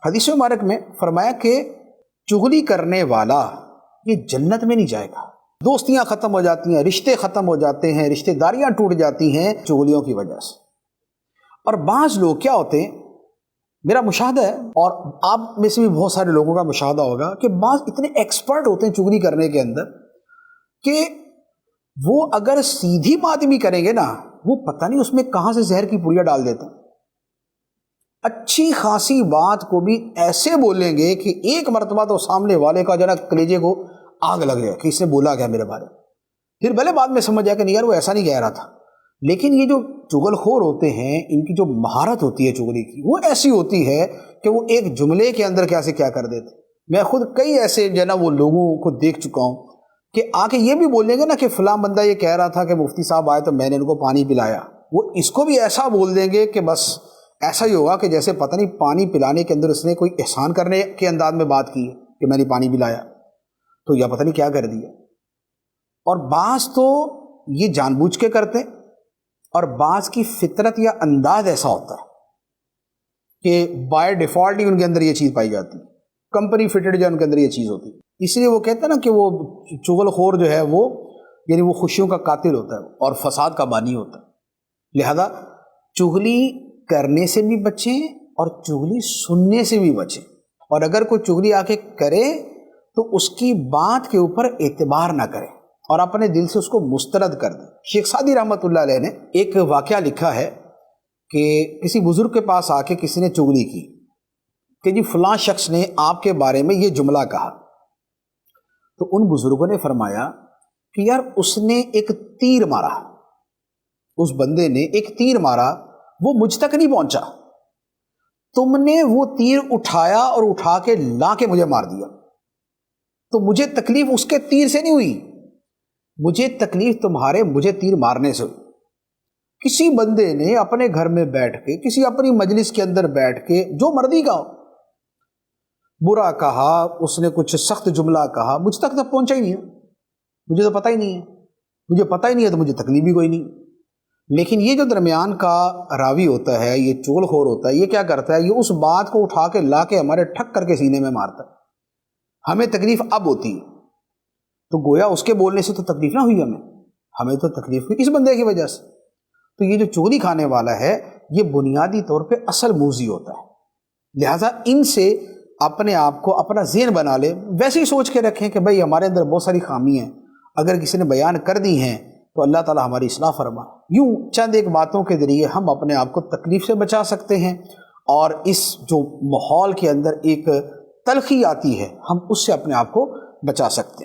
حدیث مبارک میں فرمایا کہ چغلی کرنے والا یہ جنت میں نہیں جائے گا. دوستیاں ختم ہو جاتی ہیں، رشتے ختم ہو جاتے ہیں، رشتے داریاں ٹوٹ جاتی ہیں چغلیوں کی وجہ سے. اور بعض لوگ کیا ہوتے ہیں، میرا مشاہدہ ہے اور آپ میں سے بھی بہت سارے لوگوں کا مشاہدہ ہوگا کہ بعض اتنے ایکسپرٹ ہوتے ہیں چغلی کرنے کے اندر کہ وہ اگر سیدھی بات بھی کریں گے نا، وہ پتہ نہیں اس میں کہاں سے زہر کی پوریاں ڈال دیتے ہیں. اچھی خاصی بات کو بھی ایسے بولیں گے کہ ایک مرتبہ تو سامنے والے کا جو نا کلیجے کو آگ لگ جائے کہ اس نے بولا کیا میرے بارے میں. پھر بھلے بعد میں سمجھ جائے کہ نہیں یار وہ ایسا نہیں کہہ رہا تھا. لیکن یہ جو چغل خور ہوتے ہیں، ان کی جو مہارت ہوتی ہے چغلی کی، وہ ایسی ہوتی ہے کہ وہ ایک جملے کے اندر کیا سے کیا کر دیتے. میں خود کئی ایسے جو ہے نا وہ لوگوں کو دیکھ چکا ہوں کہ آ کے یہ بھی بولیں گے نا کہ فلاں بندہ یہ کہہ رہا تھا کہ مفتی صاحب آئے تو میں نے ان کو پانی پلایا. وہ اس کو بھی ایسا بول دیں گے کہ بس ایسا ہی ہوگا کہ جیسے پتہ نہیں پانی پلانے کے اندر اس نے کوئی احسان کرنے کے انداز میں بات کی ہے کہ میں نے پانی پلایا تو یا پتہ نہیں کیا کر دیا. اور بعض تو یہ جان بوجھ کے کرتے، اور بعض کی فطرت یا انداز ایسا ہوتا ہے کہ بائی ڈیفالٹ ہی ان کے اندر یہ چیز پائی جاتی ہے، کمپنی فٹڈ جو ان کے اندر یہ چیز ہوتی ہے. اس لیے وہ کہتے ہیں نا کہ وہ چغل خور جو ہے وہ یعنی وہ خوشیوں کا قاتل ہوتا ہے اور فساد کا بانی ہوتا ہے. لہذا چغلی کرنے سے بھی بچیں اور چغلی سننے سے بھی بچیں. اور اگر کوئی چغلی آ کے کرے تو اس کی بات کے اوپر اعتبار نہ کرے اور اپنے دل سے اس کو مسترد کر دیں. شیخ سعدی رحمۃ اللہ علیہ نے ایک واقعہ لکھا ہے کہ کسی بزرگ کے پاس آ کے کسی نے چغلی کی کہ جی فلاں شخص نے آپ کے بارے میں یہ جملہ کہا. تو ان بزرگوں نے فرمایا کہ یار اس نے ایک تیر مارا، اس بندے نے ایک تیر مارا، وہ مجھ تک نہیں پہنچا، تم نے وہ تیر اٹھایا اور اٹھا کے لا کے مجھے مار دیا. تو مجھے تکلیف اس کے تیر سے نہیں ہوئی، مجھے تکلیف تمہارے مجھے تیر مارنے سے ہوئی. کسی بندے نے اپنے گھر میں بیٹھ کے، کسی اپنی مجلس کے اندر بیٹھ کے جو مرضی کہا، برا کہا، اس نے کچھ سخت جملہ کہا، مجھ تک تو پہنچا ہی نہیں ہے، مجھے تو پتہ ہی نہیں ہے، مجھے پتہ ہی نہیں ہے تو مجھے تکلیف بھی کوئی نہیں. لیکن یہ جو درمیان کا راوی ہوتا ہے، یہ چغل خور ہوتا ہے، یہ کیا کرتا ہے، یہ اس بات کو اٹھا کے لا کے ہمارے ٹھک کر کے سینے میں مارتا ہے. ہمیں تکلیف اب ہوتی ہے تو گویا اس کے بولنے سے تو تکلیف نہ ہوئی، ہمیں تو تکلیف ہوئی اس بندے کی وجہ سے. تو یہ جو چغلی کھانے والا ہے یہ بنیادی طور پہ اصل موذی ہوتا ہے. لہٰذا ان سے اپنے آپ کو اپنا ذہن بنا لے، ویسے ہی سوچ کے رکھیں کہ بھئی ہمارے اندر بہت ساری خامی ہیں، اگر کسی نے بیان کر دی ہیں تو اللہ تعالی ہماری اصلاح فرما. یوں چند ایک باتوں کے ذریعے ہم اپنے آپ کو تکلیف سے بچا سکتے ہیں، اور اس جو ماحول کے اندر ایک تلخی آتی ہے ہم اس سے اپنے آپ کو بچا سکتے ہیں.